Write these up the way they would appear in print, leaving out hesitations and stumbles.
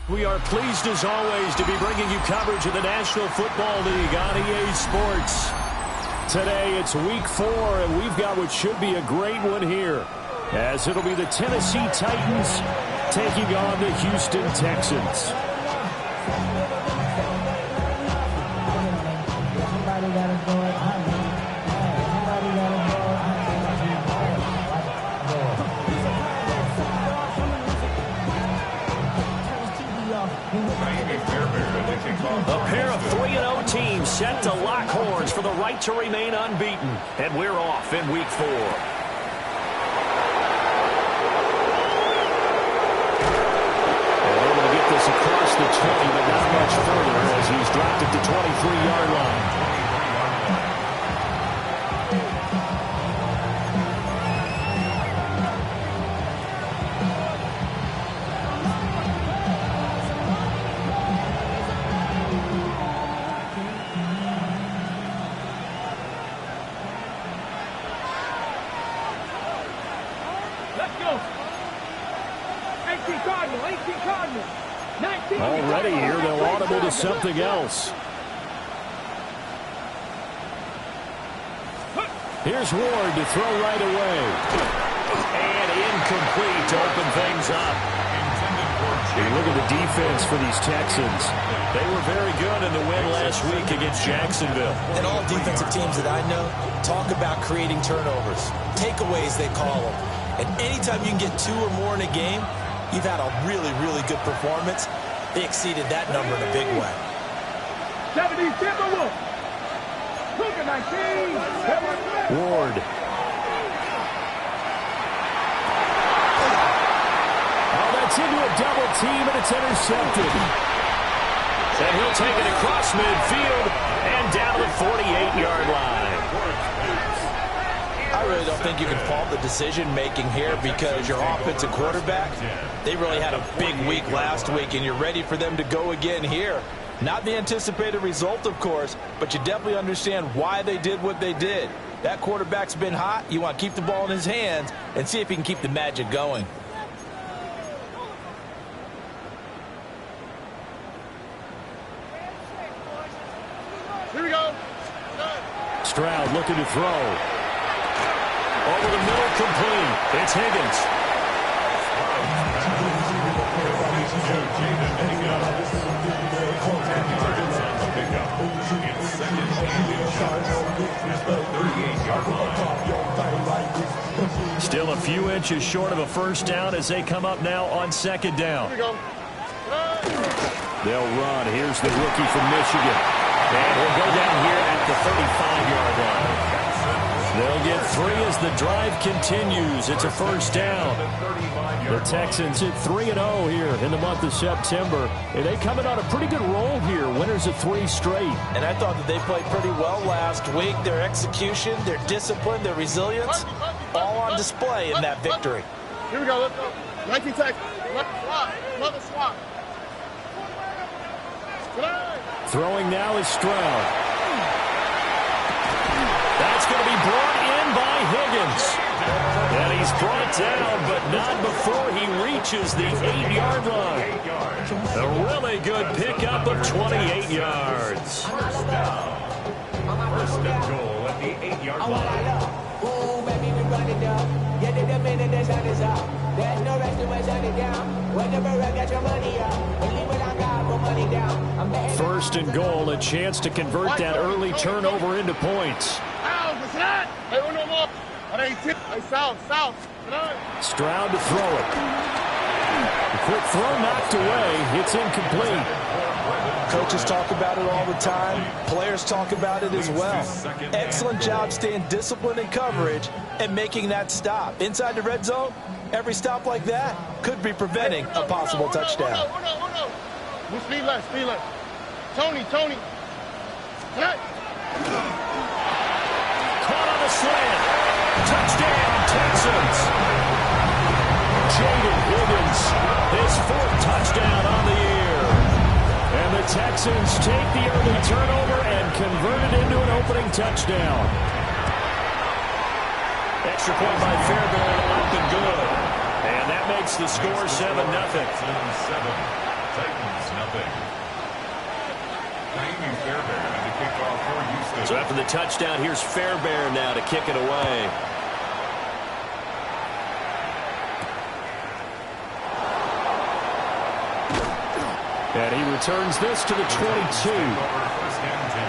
We are pleased as always to be bringing you coverage of the National Football League on EA Sports. Today it's week 4 and we've got what should be a great one here, as it'll be the Tennessee Titans taking on the Houston Texans. A pair of 3-0 teams set to lock horns for the right to remain unbeaten. And we're off in week 4. Able to get this across the 20, but not much further as he's dropped it to 23-yard line. Already here, they'll audible to something else. Here's Ward to throw right away. And incomplete to open things up. You look at the defense for these Texans. They were very good in the win last week against Jacksonville. And all defensive teams that I know talk about creating turnovers. Takeaways, they call them. And anytime you can get 2 or more in a game, you've had a really, really good performance. They exceeded that number in a big way. 70, Ward. Oh, that's into a double team, and it's intercepted. And he'll take it across midfield and down to the 48-yard line. I really don't think you can fault the decision-making here because your offensive quarterback, they really had a big week last week, and you're ready for them to go again here. Not the anticipated result, of course, but you definitely understand why they did what they did. That quarterback's been hot. You want to keep the ball in his hands and see if he can keep the magic going. Here we go. Stroud looking to throw. Over the middle, complete. It's Higgins. Still a few inches short of a first down as they come up now on second down. They'll run. Here's the rookie from Michigan. And he'll go down here at the 35-yard line. They'll get 3 as the drive continues. It's a first down. The Texans hit 3-0 here in the month of September. And they come in on a pretty good roll here. Winners of 3 straight. And I thought that they played pretty well last week. Their execution, their discipline, their resilience, all on display in that victory. Here we go. Let's go. 19 Texans. Another swap. Throwing now is Stroud. That's going to be brought in by Higgins. And he's brought down, but not before he reaches the 8-yard line. A really good pickup of 28 yards. First and goal at the 8-yard line. Ooh, baby, we run it down. Yeah, the minute the sun is up. There's no rest when shut it down. Whenever I get your money up, and leave it on God, put money down. First and goal, a chance to convert that early turnover into points. Hey, uno more. Hey, south. Stroud to throw it. The quick throw knocked away. It's incomplete. Coaches talk about it all the time. Players talk about it as well. Excellent job staying disciplined in coverage and making that stop. Inside the red zone, every stop like that could be preventing a possible touchdown. Speed left. Tony. Caught on a slant. Touchdown, Texans. Jaden Higgins, his 4th touchdown on the year. And the Texans take the early turnover and convert it into an opening touchdown. Extra point by Fairbairn, up and good. And that makes the score 7-0. So after the touchdown, here's Fairbairn now to kick it away. And he returns this to the 22. First and 10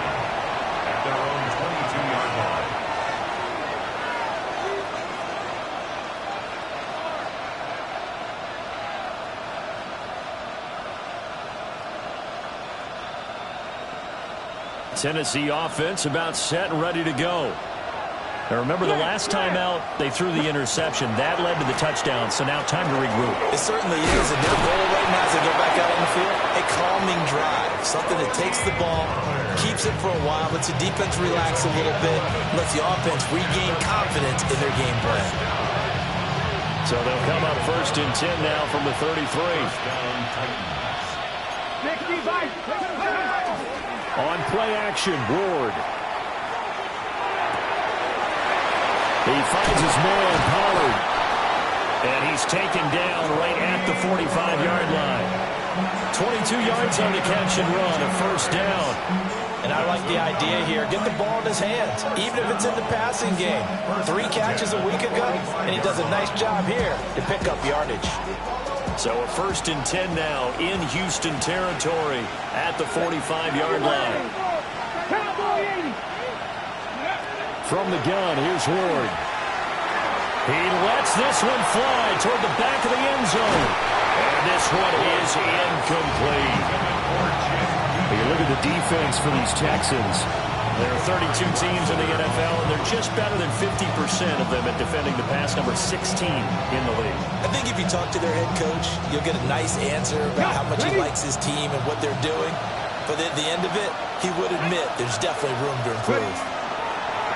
at their own 22-yard line. Tennessee offense about set and ready to go. Now remember, the last time out, they threw the interception. That led to the touchdown, so now time to regroup. It certainly is, and their goal right now as they go back out on the field, a calming drive, something that takes the ball, keeps it for a while, lets the defense relax a little bit, lets the offense regain confidence in their game plan. So they'll come up first and 10 now from the 33. On play action, Ward. He finds his man, Pollard. And he's taken down right at the 45-yard line. 22 yards on the catch and run, a first down. And I like the idea here. Get the ball in his hands, even if it's in the passing game. 3 catches a week ago, and he does a nice job here to pick up yardage. So a first and 10 now in Houston territory at the 45-yard line. From the gun, here's Ward. He lets this one fly toward the back of the end zone. And this one is incomplete. You look at the defense for these Texans. There are 32 teams in the NFL, and they're just better than 50% of them at defending the pass, number 16 in the league. I think if you talk to their head coach, you'll get a nice answer about how much he likes his team and what they're doing. But at the end of it, he would admit there's definitely room to improve.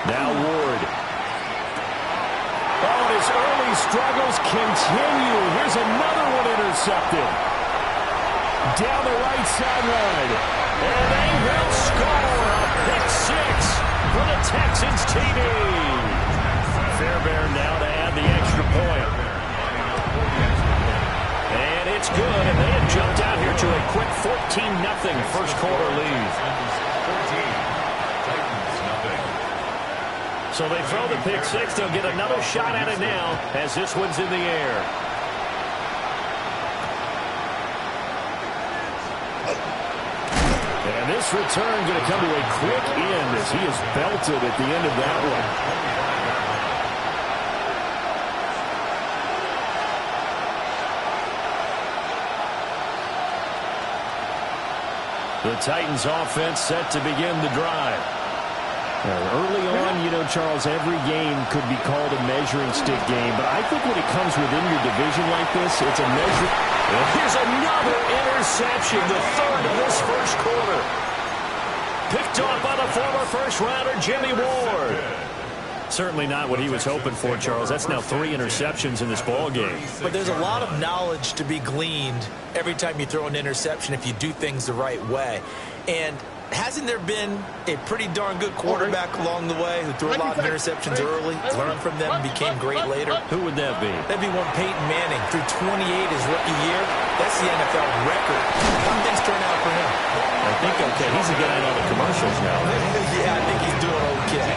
Now Ward. Oh, and his early struggles continue. Here's another one intercepted. Down the right sideline. And they will score. Pick 6 for the Texans TD. Fairbairn now to add the extra point. And it's good. And they had jumped out here to a quick 14-0 first quarter lead. So they throw the pick 6. They'll get another shot at it now as this one's in the air. And this return going to come to a quick end as he is belted at the end of that one. The Titans offense set to begin the drive. Early on, you know, Charles, every game could be called a measuring stick game. But I think when it comes within your division like this, it's a measure. And here's another interception, the third of this first quarter. Picked off by the former first-rounder, Jimmy Ward. Certainly not what he was hoping for, Charles. That's now 3 interceptions in this ball game. But there's a lot of knowledge to be gleaned every time you throw an interception if you do things the right way. And hasn't there been a pretty darn good quarterback along the way who threw a lot of interceptions early, learned from them, and became great later? Who would that be? That'd be one Peyton Manning. Threw 28 his rookie year. That's the NFL record. How things turn out for him? I think okay. He's a guy on the commercials now. Yeah, I think he's doing okay.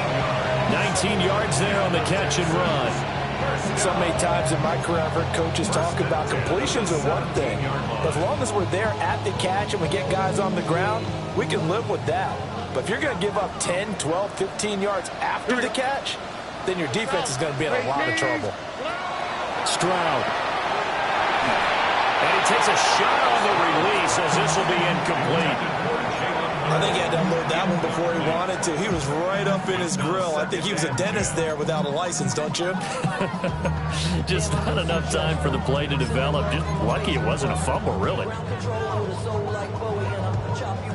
19 yards there on the catch and run. So many times in my career, I've heard coaches talk about completions are one thing. But as long as we're there at the catch and we get guys on the ground, we can live with that. But if you're going to give up 10, 12, 15 yards after the catch, then your defense is going to be in a lot of trouble. Stroud. And he takes a shot on the release as this will be incomplete. I think he had to unload that one before he wanted to. He was right up in his grill. I think he was a dentist there without a license, don't you? Just not enough time for the play to develop. Just lucky it wasn't a fumble, really.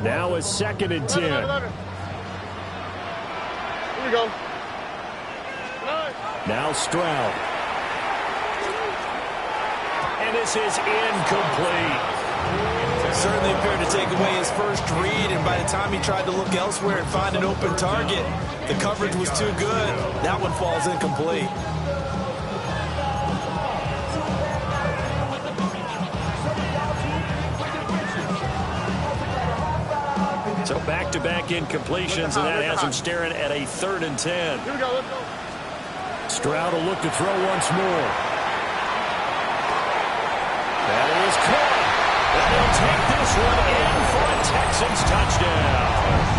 Now a 2nd and 10. Here we go. Now Stroud. And this is incomplete. Certainly appeared to take away his first read, and by the time he tried to look elsewhere and find an open target, the coverage was too good. That one falls incomplete. So back-to-back incompletions, and that has him staring at a 3rd and 10. Here we go, let's go. Stroud will look to throw once more. That is caught. And he'll take this one in for a Texans touchdown.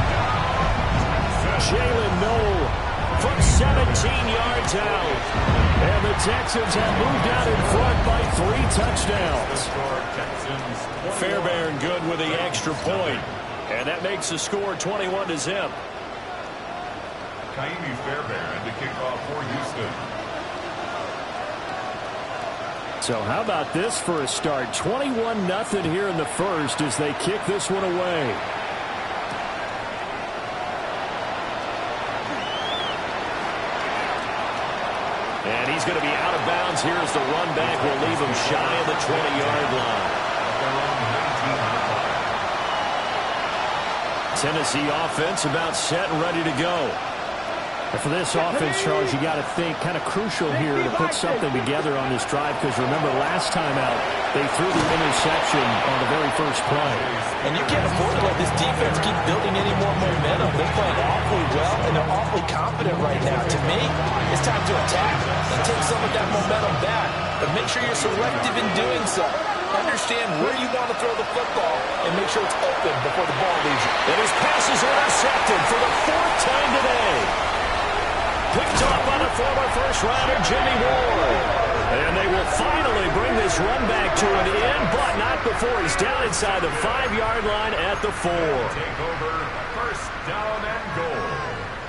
Jalen Noel from 17 yards out. And the Texans have moved out in front by 3 touchdowns. Fairbairn good with the extra point. And that makes the score 21-0. Fairbairn to kick off for Houston. So how about this for a start? 21-0 here in the first as they kick this one away. And he's going to be out of bounds here as the run back will leave him shy of the 20-yard line. Tennessee offense about set and ready to go. And for this offense, Charles, you got to think kind of crucial here to put something together on this drive, because remember last time out they threw the interception on the very first play. And you can't afford to let this defense keep building any more momentum. They're playing awfully well, and they're awfully confident right now. To me, it's time to attack and take some of that momentum back. But make sure you're selective in doing so. Understand where you want to throw the football and make sure it's open before the ball leaves you. And his pass is intercepted for the 4th time today. Picked off by the former first-rounder Jimmy Ward. And they will finally bring this run back to an end, but not before he's down inside the 5-yard line at the 4. Take over 1st down and goal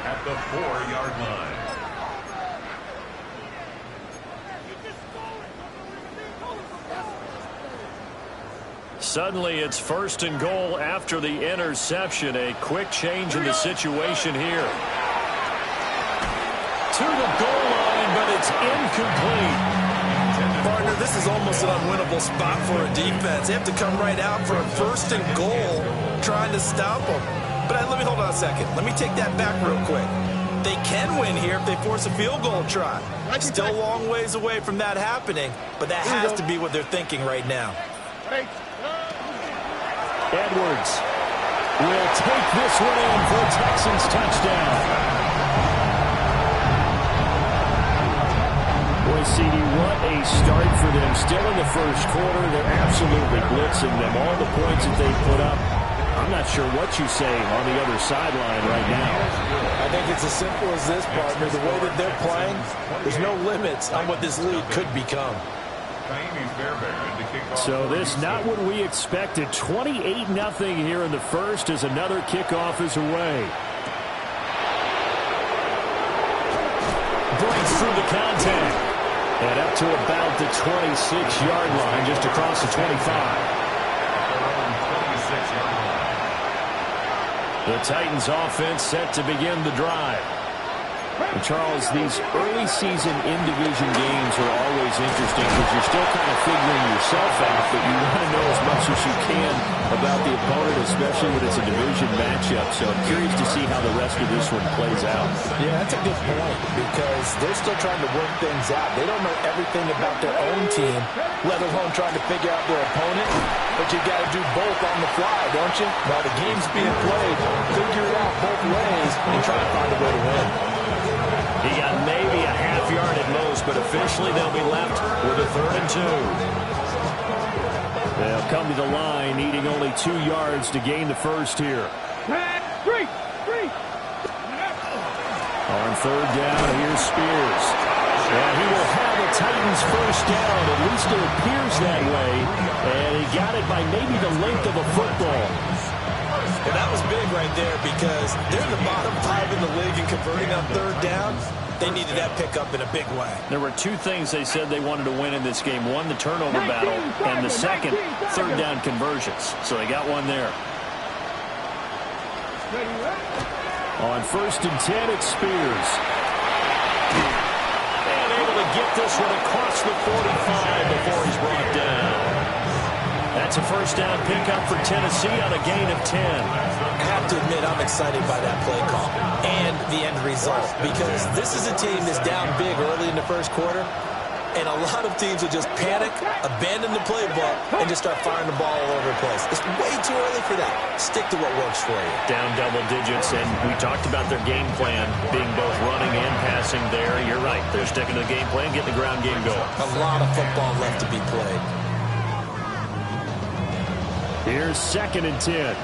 at the 4-yard line. Suddenly it's 1st and goal after the interception. A quick change in the situation here. To the goal line, but it's incomplete. Partner, this is almost an unwinnable spot for a defense. They have to come right out for a 1st and goal, trying to stop them. But let me hold on a second. Let me take that back real quick. They can win here if they force a field goal try. Still a long ways away from that happening, but that has to be what they're thinking right now. Edwards will take this one in for a Texans touchdown. Boy, CD, what a start for them. Still in the first quarter, they're absolutely blitzing them. All the points that they put up, I'm not sure what you say on the other sideline right now. I think it's as simple as this, partner. The way that they're playing, there's no limits on what this league could become. So this not what we expected. 28-0 here in the first as another kickoff is away. Breaks through the contact. And up to about the 26-yard line, just across the 25. The Titans offense set to begin the drive. And Charles, these early season in-division games are always interesting because you're still kind of figuring yourself out, but you want to know as much as you can about the opponent, especially when it's a division matchup. So I'm curious to see how the rest of this one plays out. Yeah, that's a good point because they're still trying to work things out. They don't know everything about their own team, let alone trying to figure out their opponent. But you got to do both on the fly, don't you? While the game's being played, figure it out both ways and try to find a way to win. He got maybe a half yard at most, but officially they'll be left with a 3rd and 2. They'll come to the line, needing only 2 yards to gain the first here. On 3rd down, here's Spears. And he will have the Titans first down. At least it appears that way. And he got it by maybe the length of a football. Well, that was big right there because they're the bottom 5 in the league in converting on 3rd down. They needed that pickup in a big way. There were 2 things they said they wanted to win in this game. One, the turnover battle, and the second, 3rd down conversions. So they got one there. On 1st and 10, it's Spears. And able to get this one across the 45 before he's brought down. That's a first down pickup for Tennessee on a gain of 10. I have to admit, I'm excited by that play call and the end result because this is a team that's down big early in the first quarter. And a lot of teams will just panic, abandon the playbook, and just start firing the ball all over the place. It's way too early for that. Stick to what works for you. Down double digits, and we talked about their game plan being both running and passing there. You're right. They're sticking to the game plan, getting the ground game going. A lot of football left to be played. Here's 2nd and 10.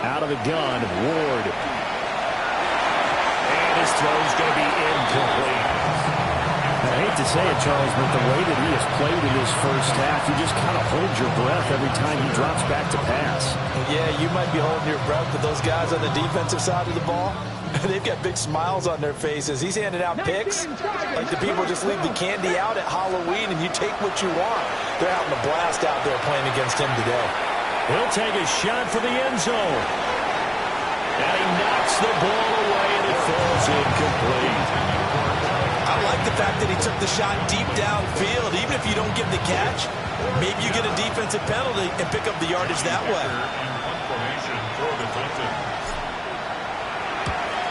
Out of the gun, Ward. And his throw's going to be incomplete. I hate to say it, Charles, but the way that he has played in this first half, you just kind of hold your breath every time he drops back to pass. Yeah, you might be holding your breath, but those guys on the defensive side of the ball, they've got big smiles on their faces. He's handing out picks like the people just leave the candy out at Halloween and you take what you want. They're having a blast out there playing against him today. He'll take a shot for the end zone. And he knocks the ball away, and it falls incomplete. I like the fact that he took the shot deep downfield. Even if you don't get the catch, maybe you get a defensive penalty and pick up the yardage that way.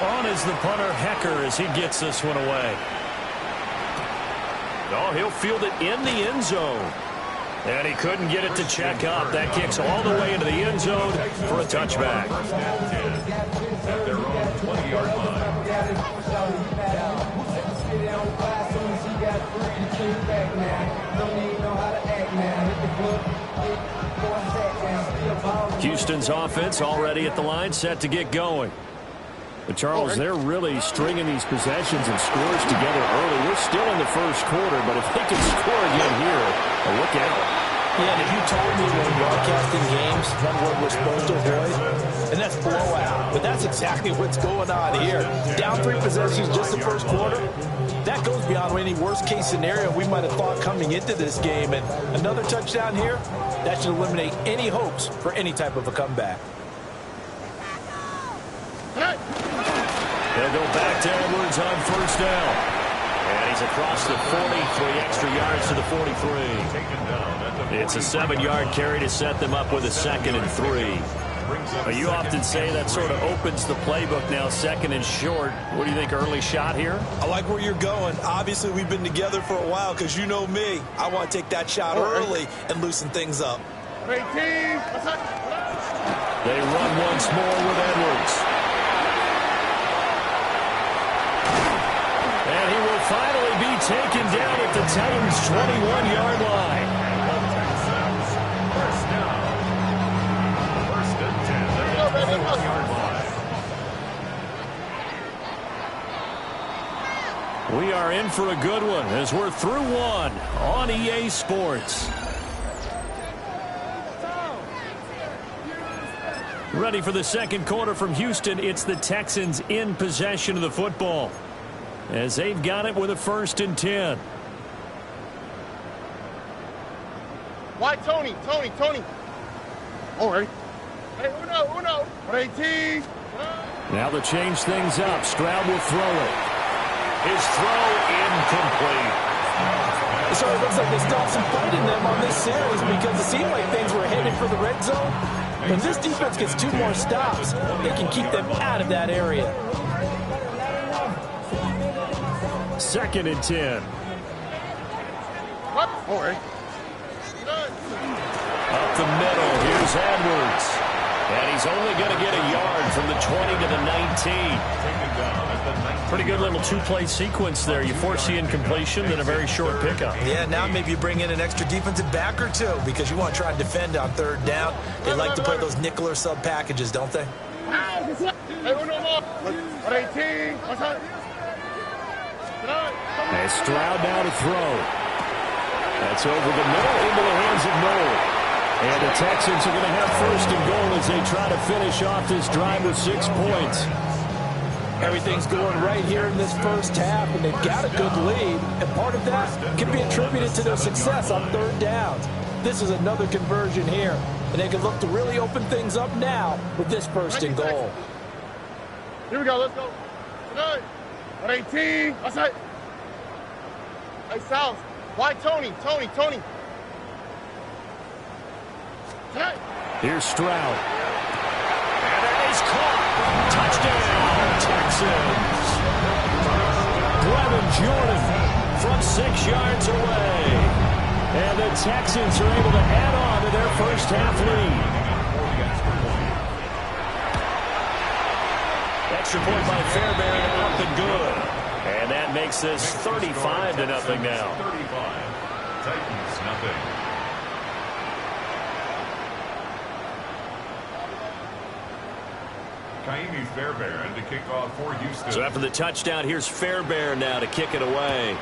On is the punter, Hecker, as he gets this one away. Oh, he'll field it in the end zone. And he couldn't get it to check up. That kicks all the way into the end zone for a touchback. At their own 20-yard line. Houston's offense already at the line, set to get going. But Charles, they're really stringing these possessions and scores together early. We're still in the first quarter, but if they can score again here, look out. Yeah, and if you told me when broadcasting games, one word we're supposed to avoid, and that's blowout. But that's exactly what's going on here. Down 3 possessions just the first quarter. That goes beyond any worst-case scenario we might have thought coming into this game. And another touchdown here, that should eliminate any hopes for any type of a comeback. They'll go back to Edwards on first down. And he's across the 40, 3 extra yards to the 43. It's a 7-yard carry to set them up with a 2nd and 3. But you often say that sort of opens the playbook now, 2nd and short. What do you think, early shot here? I like where you're going. Obviously, we've been together for a while because you know me. I want to take that shot early and loosen things up. They run once more with Edwards. And he will finally be taken down at the Titans' 21-yard line. First down. First and 10 at the 21-yard line. We are in for a good one as we're through one on EA Sports. Ready for the second quarter from Houston. It's the Texans in possession of the football, as they've got it with a 1st and 10. Why Tony? All right. Hey, Uno. 18. Now to change things up, Stroud will throw it. His throw incomplete. So it looks like they still have some fight in them on this series because it seemed like things were headed for the red zone. When this defense gets 2 more stops, they can keep them out of that area. 2nd and 10. What? All right. Up the middle, here's Edwards. And he's only going to get a yard from the 20 to the 19. Pretty good little 2-play sequence there. You force the incompletion, then a very short pickup. Yeah, now maybe you bring in an extra defensive back or two because you want to try and defend on 3rd down. They like to play those nickel or sub packages, don't they? Hey, Uno more. 18. And Stroud now to throw. That's over the middle into the hands of Noel. And the Texans are going to have 1st and goal as they try to finish off this drive with 6 points. Everything's going right here in this first half, and they've got a good lead. And part of that can be attributed to their success on 3rd downs. This is another conversion here, and they can look to really open things up now with this 1st and goal. Here we go. Let's go. 18. Outside. Hey, South. Why Tony? Tonight. Here's Stroud. And that is caught. Touchdown, Texans. Brevin Jordan from 6 yards away. And the Texans are able to add on to their first half lead. Extra point by Fairbairn, up and good. And that makes this 35-0 now. 35. Titans, nothing. Kaimi Fairbairn to kick off for Houston. So after the touchdown, here's Fairbairn now to kick it away.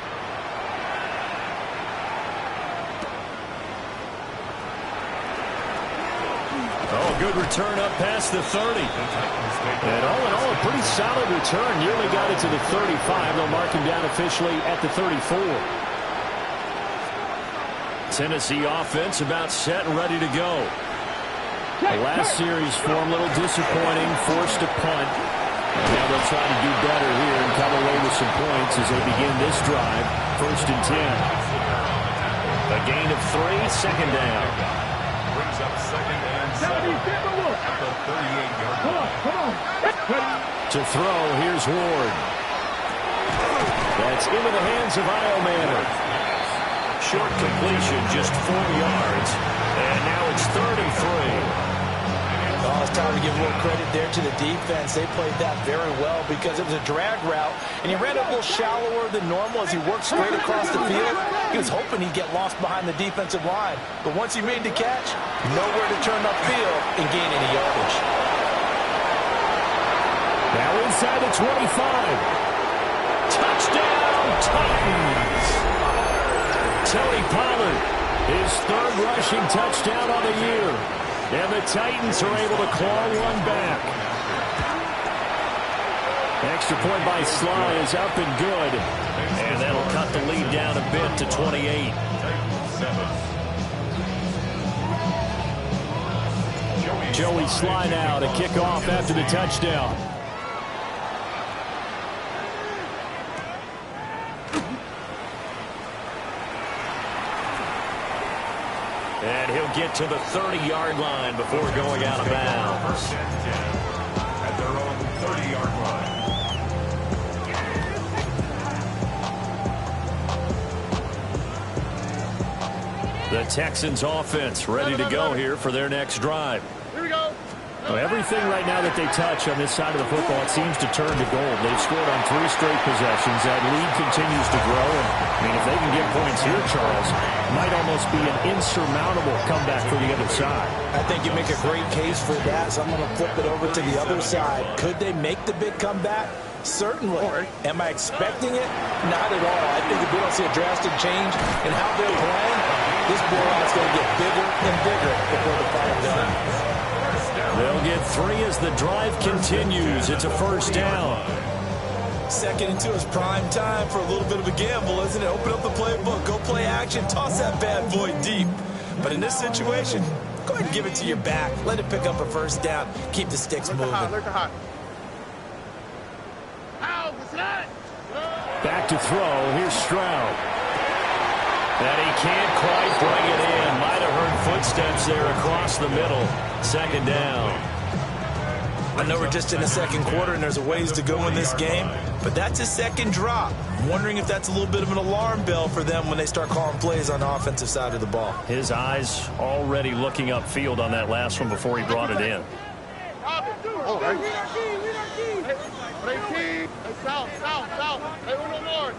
Oh, good return up past the 30. And all in all, a pretty solid return. Nearly got it to the 35. They'll mark him down officially at the 34. Tennessee offense about set and ready to go. The last series for him, a little disappointing, forced to punt. And now they'll try to do better here and come away with some points as they begin this drive. 1st and 10. A gain of 3, second down. Brings up 2nd and 7 at the 38-yard line. To throw, here's Ward. That's into the hands of Iomanner. Short completion, just 4 yards. And now it's 33. Oh, it's time to give a little credit there to the defense. They played that very well because it was a drag route, and he ran it a little shallower than normal as he worked straight across the field. He was hoping he'd get lost behind the defensive line, but once he made the catch, nowhere to turn upfield and gain any yardage. Now inside the 25. Touchdown, Titans! Tony Pollard, his 3rd rushing touchdown on the year. And the Titans are able to claw one back. Extra point by Sly is up and good. And that'll cut the lead down a bit to 28. Joey Sly now to kick off after the touchdown. And he'll get to the 30-yard line before going out of bounds. 1st and 10 at their own 30-yard line. The Texans offense ready to go here for their next drive. Here we go. Well, everything right now that they touch on this side of the football, it seems to turn to gold. They've scored on 3 straight possessions. That lead continues to grow. And, I mean, if they can get points here, Charles, it might almost be an insurmountable comeback for the other side. I think you make a great case for that, so I'm going to flip it over to the other side. Could they make the big comeback? Certainly. Am I expecting it? Not at all. I think if we don't see a drastic change in how they're playing, this blowout's going to get bigger and bigger before the final done. They'll get 3 as the drive continues. It's a 1st down. 2nd and 2 is prime time for a little bit of a gamble, isn't it? Open up the playbook, go play action, toss that bad boy deep. But in this situation, go ahead and give it to your back. Let it pick up a 1st down. Keep the sticks moving. Back to throw. Here's Stroud. And he can't quite bring it in. Might have heard footsteps there across the middle. 2nd down. I know we're just in the 2nd quarter and there's a ways to go in this game, but that's his 2nd drop. I'm wondering if that's a little bit of an alarm bell for them when they start calling plays on the offensive side of the ball. His eyes already looking upfield on that last one before he brought it in. South. Hey, Uno North.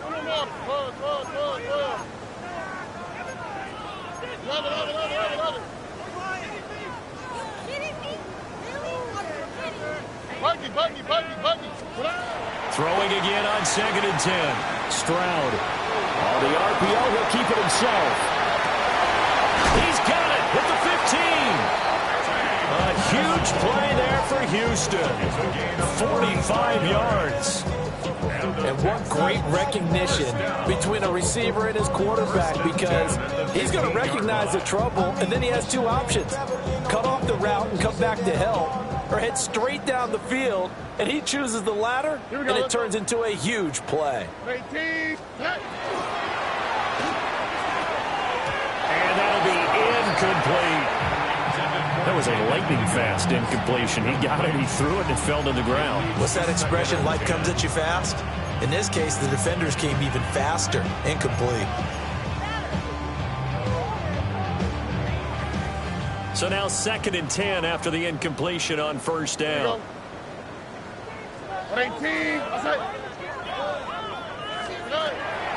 Love it. Buggy. Throwing again on 2nd and 10. Stroud. On the RPO, he'll keep it himself. He's got it at the 15. A huge play there for Houston. 45 yards. And what great recognition between a receiver and his quarterback, because he's going to recognize the trouble, and then he has 2 options. Cut off the route and come back to help, or head straight down the field, and he chooses the latter, and it turns into a huge play. And that'll be incomplete. That was a lightning-fast incompletion. He got it, he threw it, and it fell to the ground. What's that expression, life comes at you fast? In this case, the defenders came even faster. Incomplete. So now 2nd and 10 after the incompletion on first down. 18.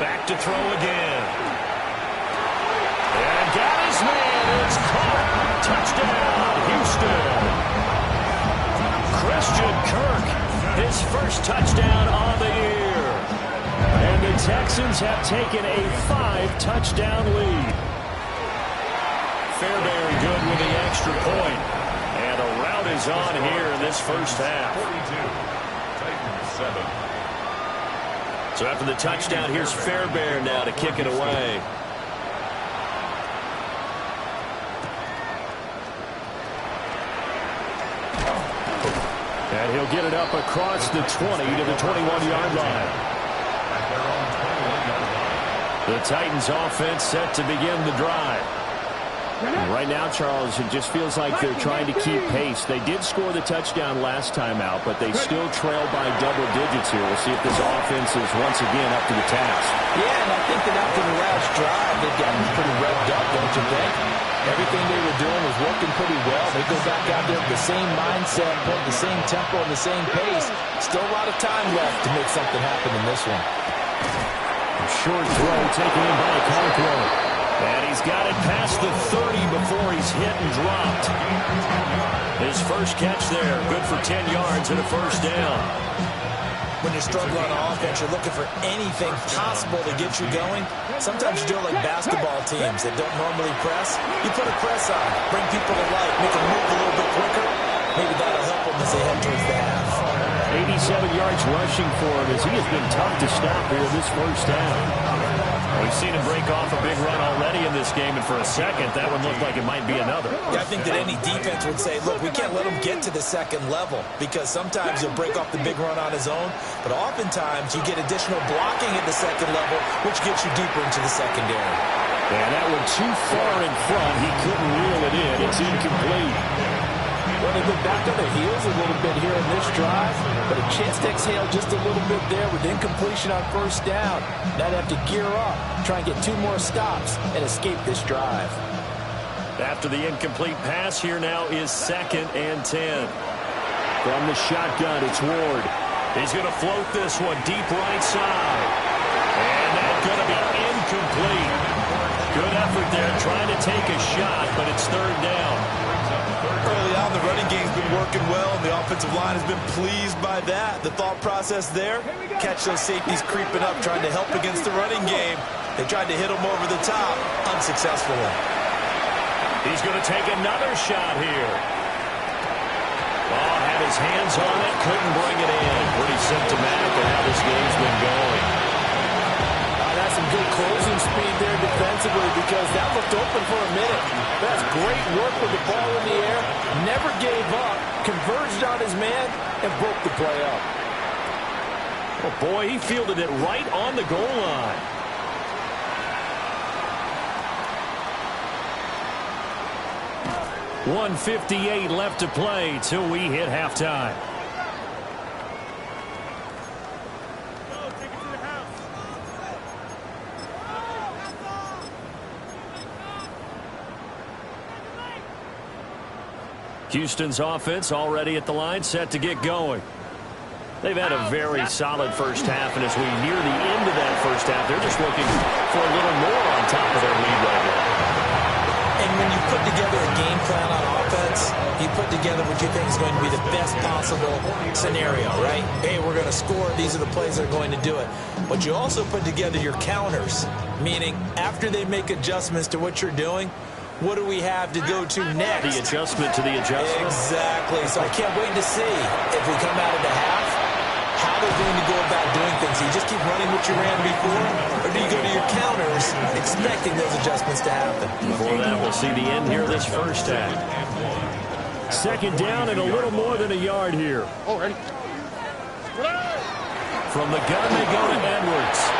Back to throw again. And got his man. It's caught. Touchdown, Houston. Christian Kirk, his first touchdown on the year. And the Texans have taken a 5-touchdown lead. Fairbairn good with the extra point. And a rout is on here in this first half. 42, Titans 7. So after the touchdown, here's Fairbairn now to kick it away. And he'll get it up across the 20 to the 21-yard line. The Titans offense set to begin the drive. Right now, Charles, it just feels like they're trying to keep pace. They did score the touchdown last time out, but they still trail by double digits here. We'll see if this offense is once again up to the task. Yeah, and I think that after the last drive, they've gotten pretty revved up, don't you think? Everything they were doing was working pretty well. They go back out there with the same mindset, playing the same tempo and the same pace. Still a lot of time left to make something happen in this one. A short throw taken in by Conklin. And he's got it past the 30 before he's hit and dropped. His first catch there, good for 10 yards and a first down. When you're struggling on offense, you're looking for anything possible to get you going. Sometimes you do it like basketball teams that don't normally press. You put a press on, bring people to life, make them move a little bit quicker. Maybe that'll help them as they head towards the half. 87 yards rushing for him as he has been tough to stop here this first half. We've seen him break off a big run already in this game, and for a second, that one looked like it might be another. Yeah, I think that any defense would say, look, we can't let him get to the second level, because sometimes he'll break off the big run on his own, but oftentimes you get additional blocking at the second level, which gets you deeper into the secondary. And that one too far in front. He couldn't reel it in. It's incomplete. Well, they've been back on their heels a little bit here in this drive, but a chance to exhale just a little bit there with incompletion on first down. Now they have to gear up, try and get 2 more stops, and escape this drive. After the incomplete pass, here now is 2nd and 10. From the shotgun, it's Ward. He's going to float this one deep right side. And that's going to be incomplete. Good effort there, trying to take a shot, but it's 3rd down. Early on, the running game's been working well, and the offensive line has been pleased by that. The thought process there, catch those safeties creeping up, trying to help against the running game. They tried to hit them over the top, unsuccessfully. He's going to take another shot here. Oh, had his hands on it, couldn't bring it in. Pretty symptomatic of how this game's been going. That's some good closing speed there defensively, because that looked open for a minute. That's great work with the ball in the air. Never gave up, converged on his man, and broke the play up. Oh, boy, he fielded it right on the goal line. .158 left to play till we hit halftime. Houston's offense already at the line, set to get going. They've had a very solid first half, and as we near the end of that first half, they're just looking for a little more on top of their lead right now. And when you put together a game plan on offense, you put together what you think is going to be the best possible scenario, right? Hey, we're going to score. These are the plays that are going to do it. But you also put together your counters, meaning after they make adjustments to what you're doing, what do we have to go to next? The adjustment to the adjustment. Exactly. So I can't wait to see if we come out of the half, how they're going to go about doing things. Do you just keep running what you ran before, or do you go to your counters expecting those adjustments to happen? Before that, we'll see the end here of this first half. 2nd down and a little more than a yard here. Oh, ready. From the gun, they go to Edwards.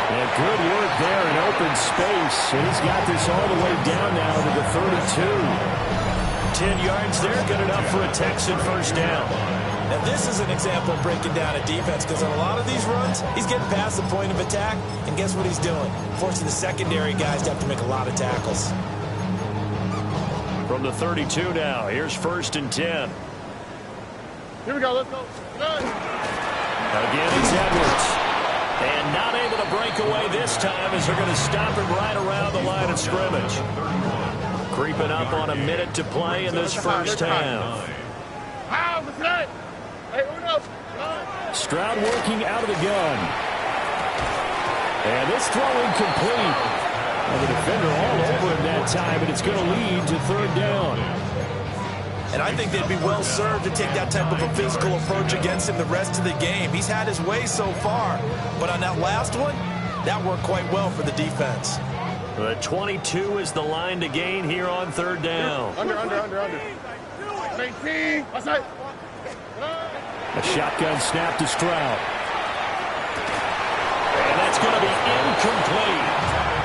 And good work there in open space. And he's got this all the way down now to the 32. 10 yards there, good enough for a Texan first down. Now, this is an example of breaking down a defense, because on a lot of these runs, he's getting past the point of attack, and guess what he's doing? Forcing the secondary guys to have to make a lot of tackles. From the 32 now, here's 1st and 10. Here we go. Let's go. Again, it's Edwards. And not able to break away this time as they're going to stop him right around the line of scrimmage. Creeping up on a minute to play in this first half. Stroud working out of the gun. And this throw incomplete. And the defender all over him that time, and it's going to lead to 3rd down. And I think they'd be well served to take that type of a physical approach against him the rest of the game. He's had his way so far, but on that last one, that worked quite well for the defense. The 22 is the line to gain here on 3rd down. Under. 18. Outside. A shotgun snap to Stroud. And that's going to be incomplete.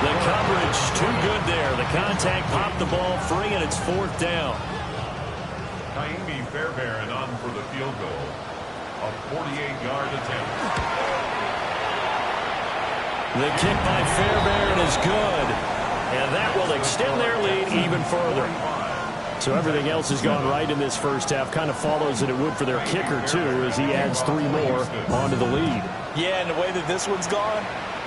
The coverage too good there. The contact popped the ball free, and it's 4th down. Naimi Fairbairn on for the field goal. A 48-yard attempt. The kick by Fairbairn is good. And that will extend their lead even further. So everything else has gone right in this first half. Kind of follows that it would for their kicker, too, as he adds 3 more onto the lead. Yeah, and the way that this one's gone,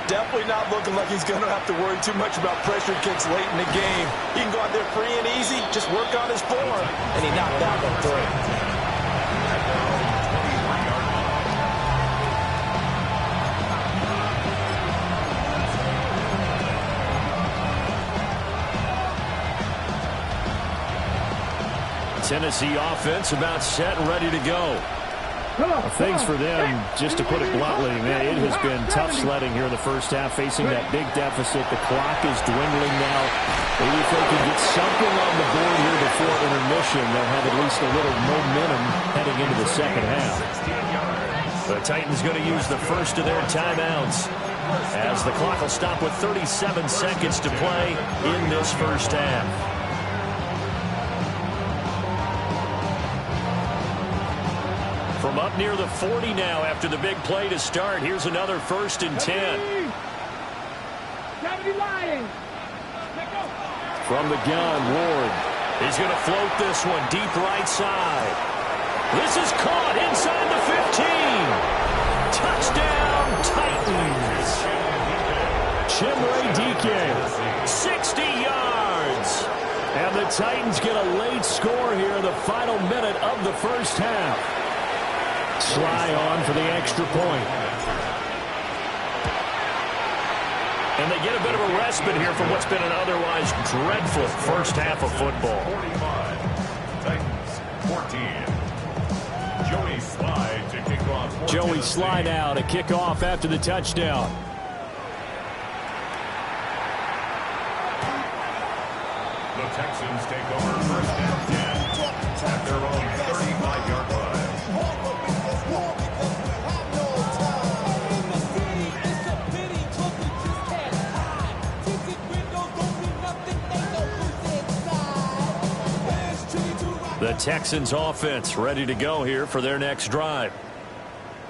definitely not looking like he's going to have to worry too much about pressure kicks late in the game. He can go out there free and easy, just work on his form, and he knocked that one through. Tennessee offense about set and ready to go. Well, things for them, just to put it bluntly, man, it has been tough sledding here in the first half, facing that big deficit. The clock is dwindling now. Maybe if they can get something on the board here before intermission, they'll have at least a little momentum heading into the second half. The Titans going to use the first of their timeouts, as the clock will stop with 37 seconds to play in this first half. From up near the 40 now after the big play to start. Here's another 1st and 10. From the gun, Ward. He's going to float this one deep right side. This is caught inside the 15. Touchdown, Titans. Chimere Dike, 60 yards. And the Titans get a late score here in the final minute of the first half. Sly on for the extra point. And they get a bit of a respite here from what's been an otherwise dreadful first half of football. 45, Titans 14. Joey Slye to kick off. Joey Slye now to kick off after the touchdown. The Texans take over 1st and 10 at their own 35-yard line. The Texans offense ready to go here for their next drive.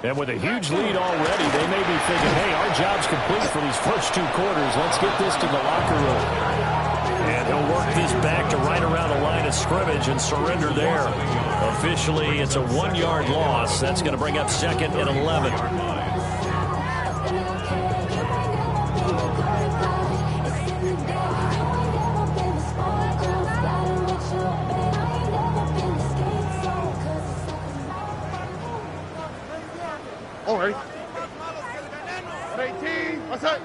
And with a huge lead already, they may be thinking, hey, our job's complete for these first 2 quarters. Let's get this to the locker room. And he'll work this back to right around the line of scrimmage and surrender there. Officially, it's a 1-yard loss. That's going to bring up 2nd and 11. All right. 18. Outside.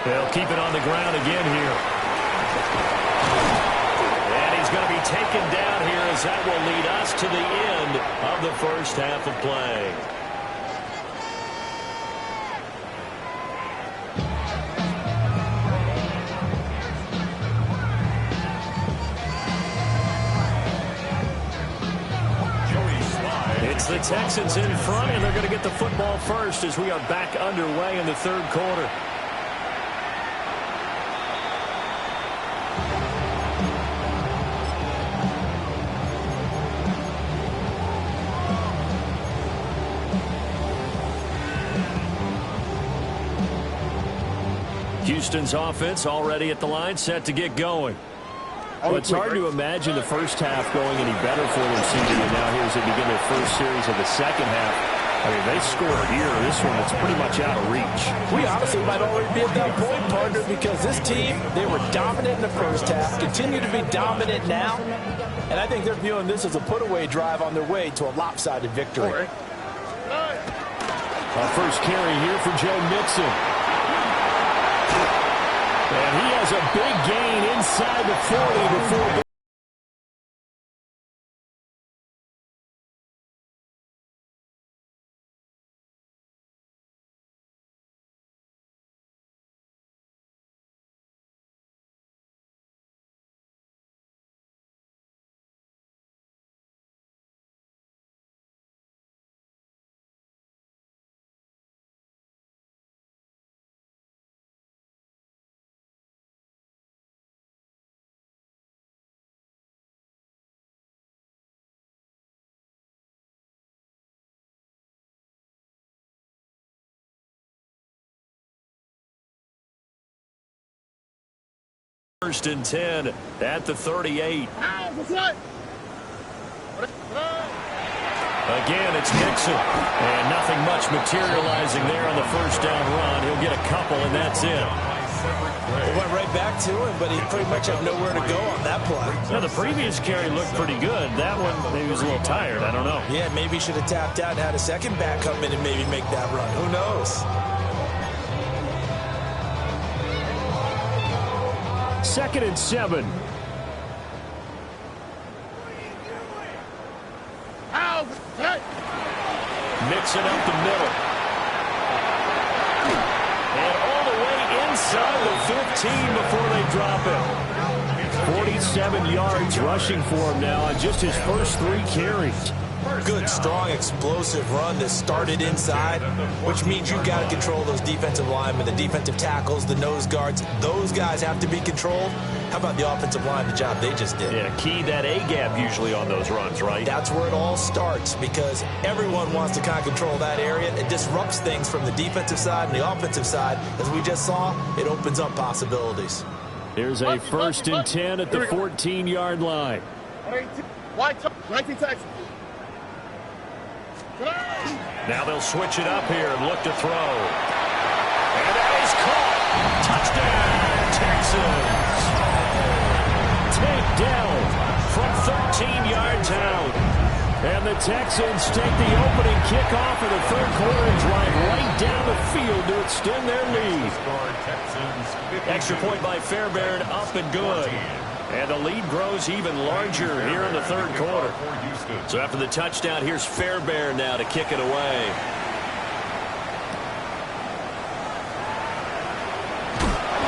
They'll keep it on the ground again here. And he's going to be taken down here, as that will lead us to the end of the first half of play. It's the Texans in front, and they're going to get the football first as we are back underway in the third quarter. Houston's offense already at the line, set to get going. Well, it's hard to imagine the first half going any better for them, CJ. Now here as they begin their first series of the second half. I mean, they scored here. This one, it's pretty much out of reach. We honestly might already be at that point, partner, because this team, they were dominant in the first half, continue to be dominant now, and I think they're viewing this as a put-away drive on their way to a lopsided victory. First carry here for Joe Mixon. And he has a big gain inside the 40 before. First and 10 at the 38. Again, it's Nixon. And nothing much materializing there on the first down run. He'll get a couple, and that's it. It went right back to him, but he pretty much had nowhere to go on that play. Now, the previous carry looked pretty good. That one, maybe he was a little tired. I don't know. Yeah, maybe he should have tapped out and had a second back come in and maybe make that run. Who knows? Second and 7. Mixing up the middle. And all the way inside the 15 before they drop it. 47 yards rushing for him now on just his first 3 carries. Good, strong, explosive run that started inside, which means you've got to control those defensive linemen, the defensive tackles, the nose guards. Those guys have to be controlled. How about the offensive line, the job they just did? Yeah, key that A-gap usually on those runs, right? That's where it all starts because everyone wants to kind of control that area. It disrupts things from the defensive side and the offensive side. As we just saw, it opens up possibilities. Here's a first and 10 at the 14-yard line. 19 Texans. Now they'll switch it up here and look to throw. And that is caught. Touchdown, Texans. Takedown from 13 yards out. And the Texans take the opening kickoff of the third quarter and drive right down the field to extend their lead. Extra point by Fairbairn, up and good. And the lead grows even larger here in the third quarter. So after the touchdown, here's Fairbairn now to kick it away.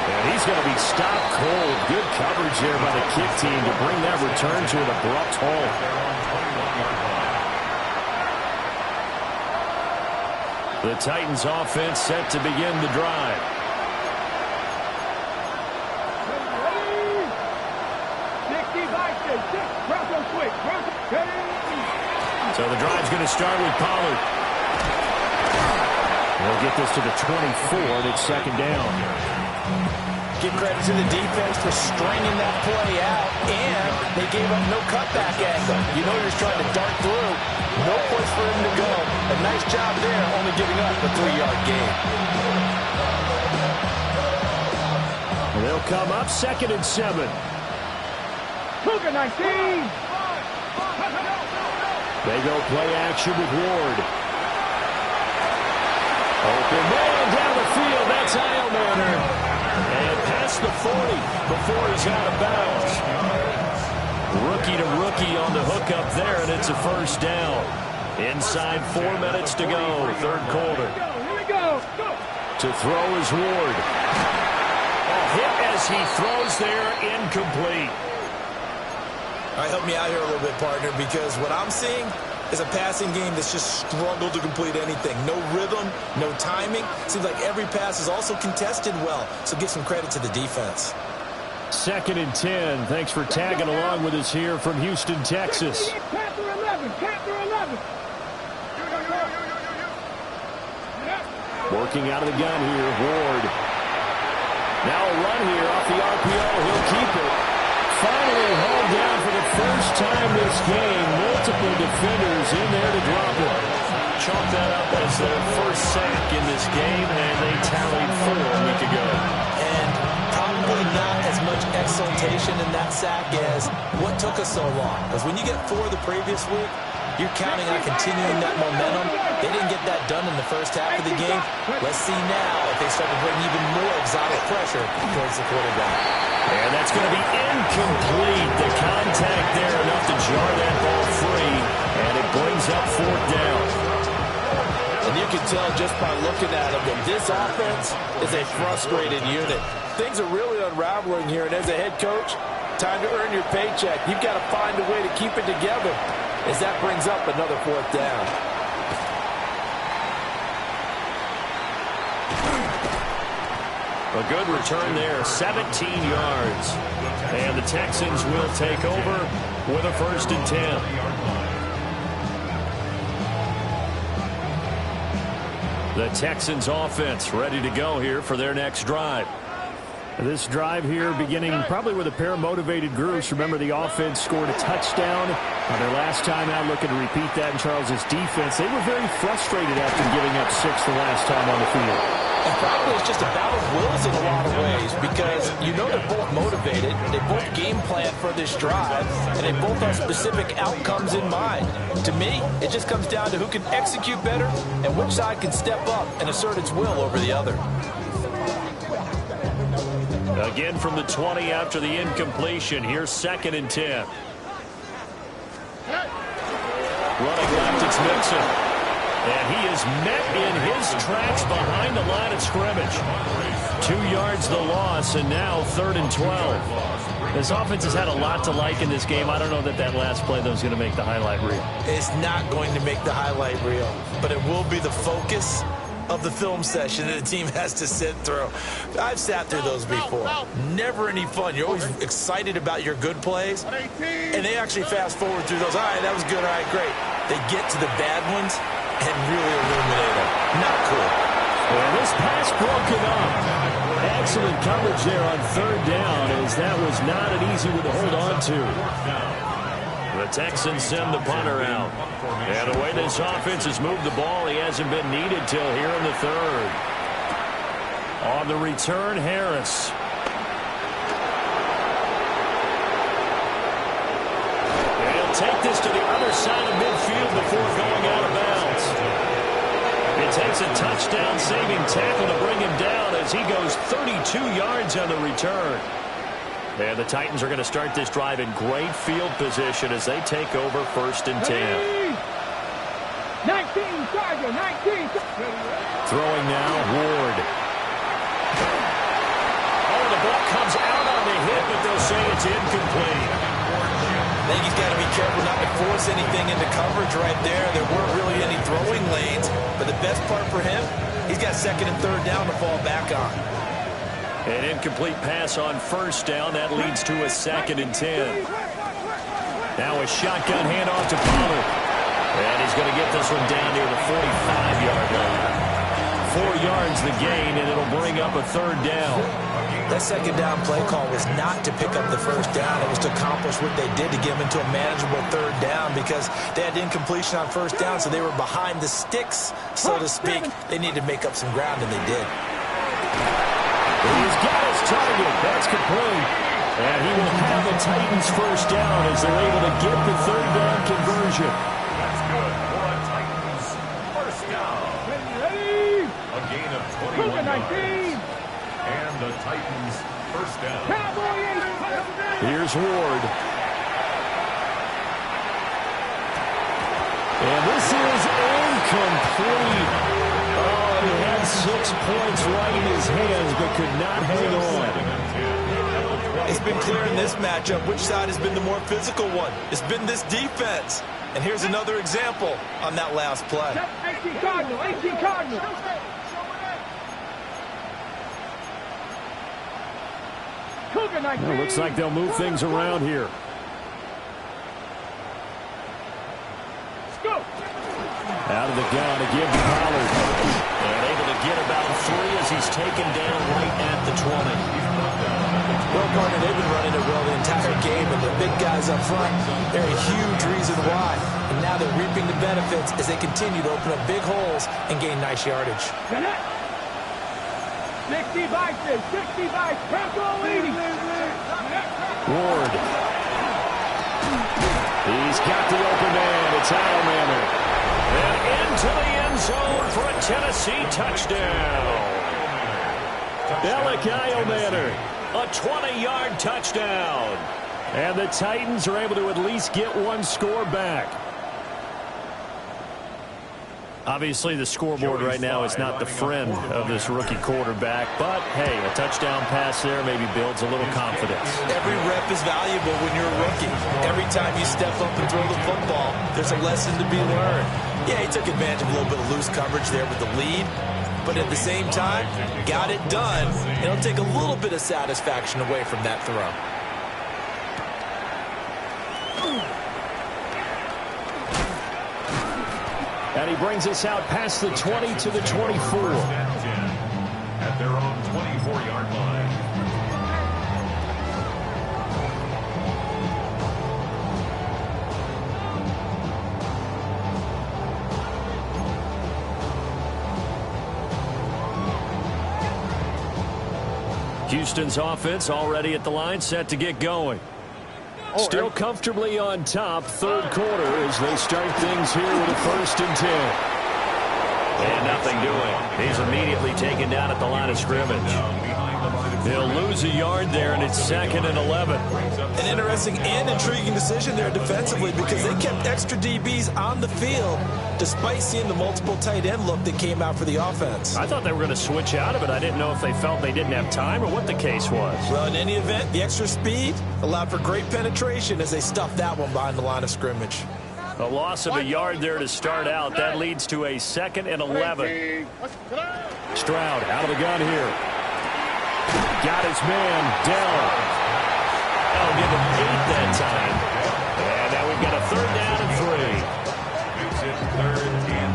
And he's going to be stopped cold. Good coverage there by the kick team to bring that return to an abrupt halt. The Titans offense set to begin the drive. So the drive's going to start with Pollard. They'll get this to the 24, and it's second down. Give credit to the defense for stringing that play out, and they gave up no cutback angle. You know you're trying to dart through. No place for him to go. A nice job there, only giving up a 3-yard gain. And they'll come up second and 7. Cougar 19. They go play action with Ward. Open man down the field. That's Heilmanner. And past the 40 before he's out of bounds. Rookie to rookie on the hook up there, and it's a first down. Inside 4 minutes to go, third quarter. Here we go. To throw is Ward. A hit as he throws there, incomplete. All right, help me out here a little bit, partner, because what I'm seeing, is a passing game that's just struggled to complete anything. No rhythm, no timing. Seems like every pass is also contested well, so give some credit to the defense. 2nd and 10. Thanks for tagging along with us here from Houston, Texas. Working out of the gun here, Ward. Now a run here off the RPO. He'll keep it. Finally hauled down for the first time this game. Multiple defenders in there to drop it. Chalk that up as their first sack in this game, and they tallied 4 a week ago. And probably not as much exultation in that sack as what took us so long. Because when you get 4 the previous week, you're counting on continuing that momentum. They didn't get that done in the first half of the game. Let's see now if they start to bring even more exotic pressure towards the quarterback. And that's going to be incomplete. The contact there enough to jar that ball free, and it brings up 4th down. And you can tell just by looking at them that this offense is a frustrated unit. Things are really unraveling here, and as a head coach, time to earn your paycheck. You've got to find a way to keep it together as that brings up another 4th down. A good return there, 17 yards. And the Texans will take over with a 1st and 10. The Texans offense ready to go here for their next drive. This drive here beginning probably with a pair of motivated groups. Remember, the offense scored a touchdown on their last time out, looking to repeat that in Charles's defense. They were very frustrated after giving up 6 the last time on the field. And probably it's just a battle of wills in a lot of ways because you know they're both motivated, they both game plan for this drive, and they both have specific outcomes in mind. To me, it just comes down to who can execute better and which side can step up and assert its will over the other. Again from the 20 after the incompletion. Here's 2nd and 10. Running left, it's Mixon. And he is met in his tracks behind the line of scrimmage. 2 yards the loss, and now 3rd and 12. This offense has had a lot to like in this game. I don't know that last play, though, is going to make the highlight reel. It's not going to make the highlight reel, but it will be the focus of the film session that the team has to sit through. I've sat through those before. Never any fun. You're always excited about your good plays, and they actually fast forward through those. All right, that was good. All right, great. They get to the bad ones and really illuminate them. Not cool. And this pass broken up. Excellent coverage there on 3rd down, as that was not an easy one to hold on to. The Texans send the punter out. And the way this offense has moved the ball, he hasn't been needed till here in the 3rd. On the return, Harris. And he'll take this to the other side of midfield before going out of bounds. It takes a touchdown-saving tackle to bring him down as he goes 32 yards on the return. And the Titans are going to start this drive in great field position as they take over 1st and 10. 19, Charger, 19. Throwing now, Ward. Oh, the ball comes out on the hit, but they'll say it's incomplete. I think he's got to be careful not to force anything into coverage right there. There weren't really any throwing lanes, but the best part for him, he's got 2nd and 3rd down to fall back on. An incomplete pass on 1st down. That leads to a 2nd and 10. Now a shotgun handoff to Pollard. And he's going to get this one down near the 45-yard line. 4 yards the gain, and it'll bring up a 3rd down. That 2nd down play call was not to pick up the 1st down. It was to accomplish what they did to get them into a manageable 3rd down because they had incompletion on 1st down, so they were behind the sticks, so to speak. They needed to make up some ground, and they did. He's got his target. That's complete. And he will have the Titans 1st down as they're able to get the 3rd down conversion. That's good for a Titans 1st down. Ready? A gain of 21 yards. And the Titans 1st down. Here's Ward. And this is incomplete. He had 6 points right in his hands, but could not hang on. It's been clear in this matchup which side has been the more physical one. It's been this defense. And here's another example on that last play. AC Cardinal, AC Cardinal. Well, looks like they'll move things around here. Out of the gun to give to Pollard. And able to get about 3 as he's taken down right at the 20. Well, partner, they've been running it well the entire game, and the big guys up front, they're a huge reason why. And now they're reaping the benefits as they continue to open up big holes and gain nice yardage. 60 vices, 60 vices, Purple leading. Ward. He's got the open man. It's Alamander. And into the end zone for a Tennessee touchdown. Alec Alamander. A 20-yard touchdown. And the Titans are able to at least get one score back. Obviously, the scoreboard right now is not the friend of this rookie quarterback. But, hey, a touchdown pass there maybe builds a little confidence. Every rep is valuable when you're a rookie. Every time you step up and throw the football, there's a lesson to be learned. Yeah, he took advantage of a little bit of loose coverage there with the lead. But at the same time, got it done. It'll take a little bit of satisfaction away from that throw. And he brings us out past the 20 to the 24. At their own 24-yard line. Houston's offense already at the line, set to get going. Still comfortably on top, third quarter as they start things here with a 1st and 10. And nothing doing. He's immediately taken down at the line of scrimmage. They'll lose a yard there, and it's 2nd and 11. An interesting and intriguing decision there defensively because they kept extra DBs on the field despite seeing the multiple tight end look that came out for the offense. I thought they were going to switch out of it. I didn't know if they felt they didn't have time or what the case was. Well, in any event, the extra speed allowed for great penetration as they stuffed that one behind the line of scrimmage. A loss of a yard there to start out. That leads to a 2nd and 11. Stroud out of the gun here. Got his man, Dell. I'll give him 8 that time. And now we've got a 3rd down and 3. Makes it 3rd and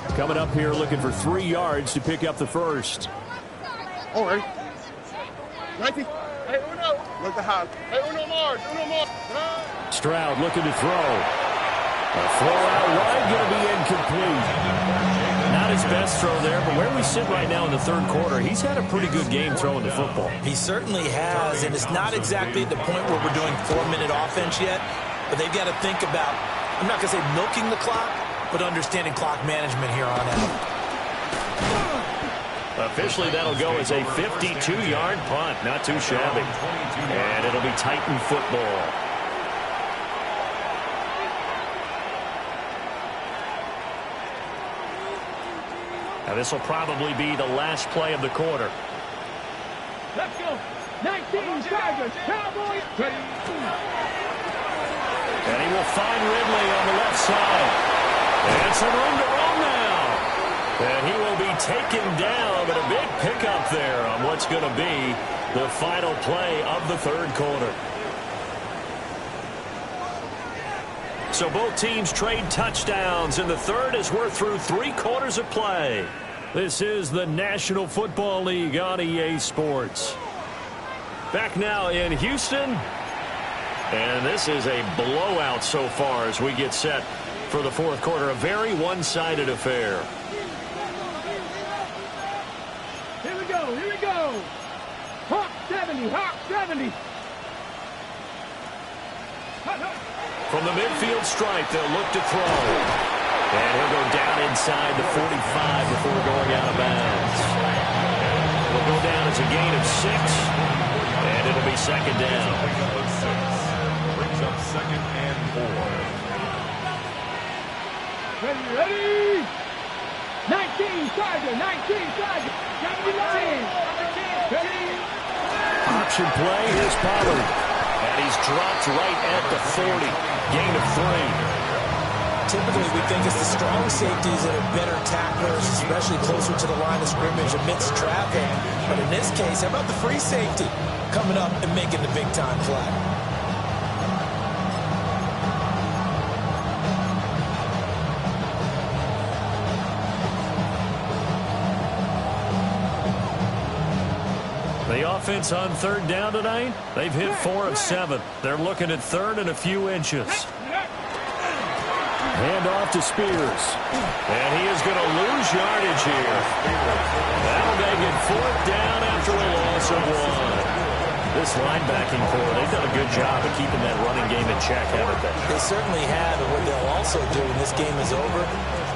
3. Coming up here looking for 3 yards to pick up the first. All right. 90. Hey, Uno. Look the high. Hey, Uno more. Uno more. Stroud looking to throw. A throw out wide, going to be incomplete. Not his best throw there, but where we sit right now in the third quarter, he's had a pretty good game throwing the football. He certainly has, and it's not exactly at the point where we're doing 4-minute offense yet, but they've got to think about, I'm not going to say milking the clock, but understanding clock management here on out. Officially, that'll go as a 52-yard punt. Not too shabby. And it'll be Titan football. Now, this will probably be the last play of the quarter. Let's go. 19 Chargers, Cowboys. And he will find Ridley on the left side. And some room to roam now. And he will be taken down, but a big pickup there on what's going to be the final play of the third quarter. So both teams trade touchdowns, and the third as we're through 3 quarters of play. This is the National Football League on EA Sports. Back now in Houston. And this is a blowout so far as we get set for the fourth quarter. A very one-sided affair. Here we go, here we go. Hawk 70, Hawk 70. From the midfield stripe, they'll look to throw. And he'll go down inside the 45 before going out of bounds. It'll go down as a gain of 6. And it'll be 2nd down. Brings up 2nd and 4. Ready, ready. 19. Option play. Here's Pollard. And he's dropped right at the 40. Gain of 3. Typically, we think it's the strong safeties that are better tacklers, especially closer to the line of scrimmage amidst traffic. But in this case, how about the free safety coming up and making the big-time play? The offense on third down tonight, they've hit 4 of 7. They're looking at third and a few inches. Hand off to Spears. And he is going to lose yardage here. That'll make it 4th down after a loss of 1. This linebacking core, they've done a good job of keeping that running game in check, haven't they? They certainly have, and what they'll also do when this game is over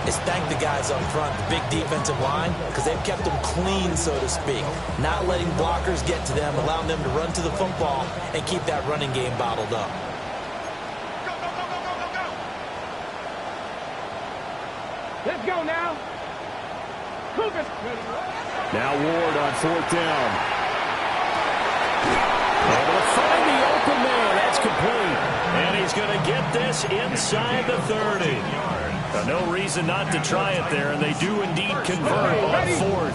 is thank the guys up front, the big defensive line, because they've kept them clean, so to speak. Not letting blockers get to them, allowing them to run to the football and keep that running game bottled up. Let's go now. Cougars. Now Ward on 4th down. Able to find the open man. That's complete. And he's going to get this inside the 30. No reason not to try it there, and they do indeed convert on 4th.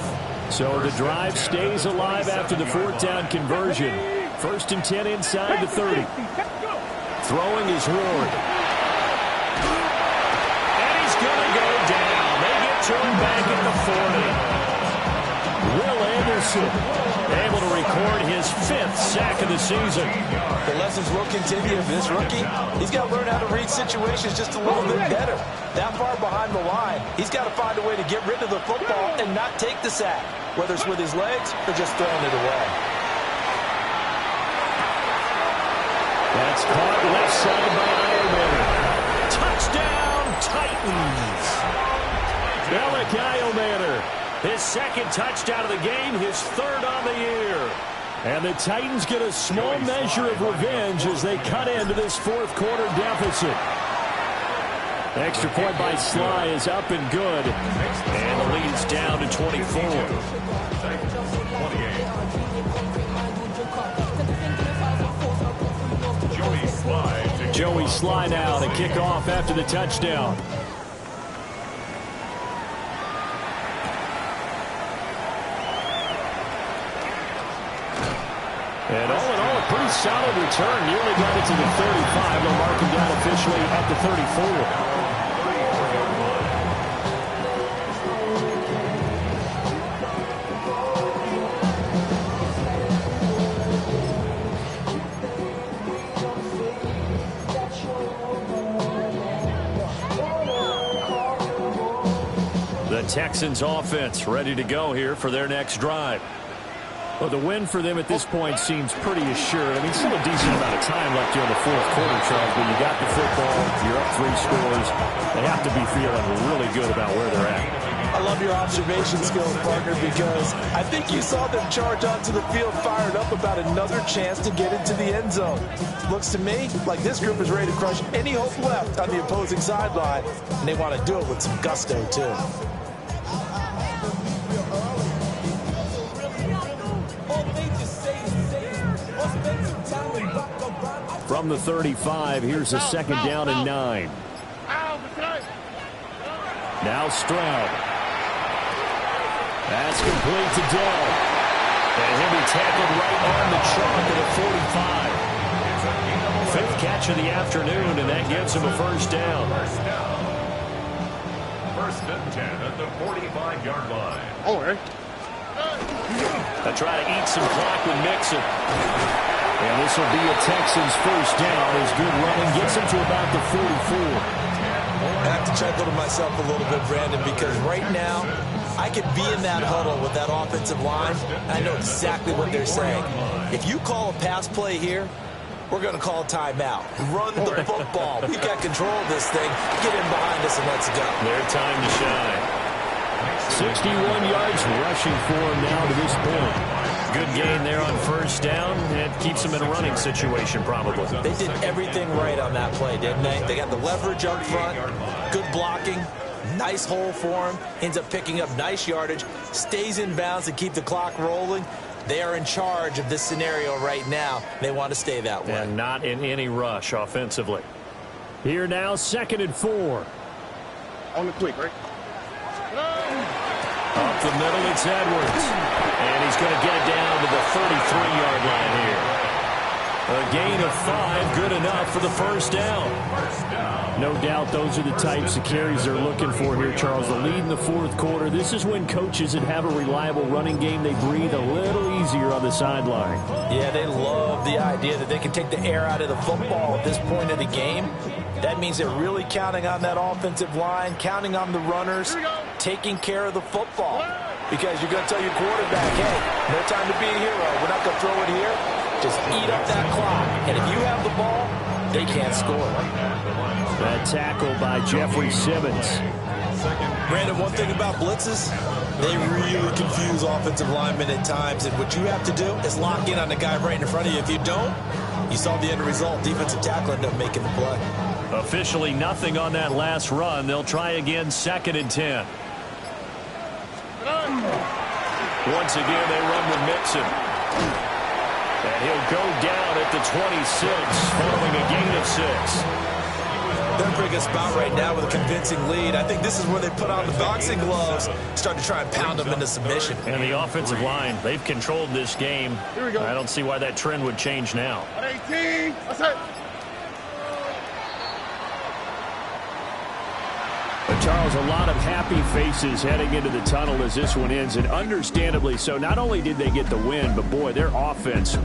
So the drive stays alive after the 4th down conversion. 1st and 10 inside the 30. Throwing is Ward. To him back at the 40. Will Anderson able to record his 5th sack of the season. The lessons will continue for this rookie. He's got to learn how to read situations just a little bit better. That far behind the line, he's got to find a way to get rid of the football and not take the sack, whether it's with his legs or just throwing it away. That's caught left side by Ironman. Touchdown, Titans. Alec Ironman, his 2nd touchdown of the game, his 3rd on the year. And the Titans get a small measure of revenge as they cut into this 4th quarter deficit. The extra point by Sly is up and good. And the lead's down to 24. Joey Sly now to kick off after the touchdown. And all in all, a pretty solid return. Nearly got it to the 35. They'll mark him down officially at the 34. The Texans offense ready to go here for their next drive. Well, the win for them at this point seems pretty assured. I mean, still a decent amount of time left here in the 4th quarter, Charles, but you got the football, you're up 3 scores. They have to be feeling really good about where they're at. I love your observation skills, partner, because I think you saw them charge onto the field fired up about another chance to get into the end zone. Looks to me like this group is ready to crush any hope left on the opposing sideline, and they want to do it with some gusto, too. From the 35, here's a 2nd down and 9. Now Stroud. That's complete to Dell. And he'll be tackled right on the chalk at the 45. 5th catch of the afternoon, and that gives him a 1st down. 1st and 10 at the 45-yard line. All right. They try to eat some clock with Mixon. And this will be a Texans 1st down as good running gets him to about the 44. I have to chuckle to myself a little bit, Brandon, because right now I could be in that huddle with that offensive line. I know exactly what they're saying. If you call a pass play here, we're going to call a timeout. Run the football. We've got control of this thing. Get in behind us and let's go. Their time to shine. 61 yards rushing for him now to this point. Good gain there on 1st down. It keeps them in a running situation, probably. They did everything right on that play, didn't they? They got the leverage up front, good blocking, Nice hole for him. Ends up picking up nice yardage. Stays in bounds to keep the clock rolling. They are in charge of this scenario right now. They want to stay that way. And not in any rush offensively. Here now, 2nd and 4. On the quick, right? Up the middle, it's Edwards. And he's going to get it down to the 33-yard line here. A gain of 5, good enough for the first down. No doubt those are the types of carries they're looking for here, Charles. The lead in the 4th quarter. This is when coaches that have a reliable running game, they breathe a little easier on the sideline. Yeah, they love the idea that they can take the air out of the football at this point of the game. That means they're really counting on that offensive line, counting on the runners, taking care of the football. Because you're going to tell your quarterback, hey, no time to be a hero. We're not going to throw it here. Just eat up that clock. And if you have the ball, they can't score. That tackle by Jeffrey Simmons. Brandon, one thing about blitzes, they really confuse offensive linemen at times. And what you have to do is lock in on the guy right in front of you. If you don't, you saw the end result. Defensive tackle ended up making the play. Officially nothing on that last run. They'll try again, 2nd and 10. Once again, they run with Mixon. And he'll go down at the 26, following a gain of 6. They're in a pretty good spot right now with a convincing lead. I think this is where they put on the boxing gloves, start to try and pound them into submission. And the offensive line, they've controlled this game. Here we go. I don't see why that trend would change now. 18. That's it. But Charles, a lot of happy faces heading into the tunnel as this one ends, and understandably so. Not only did they get the win, but boy, their offense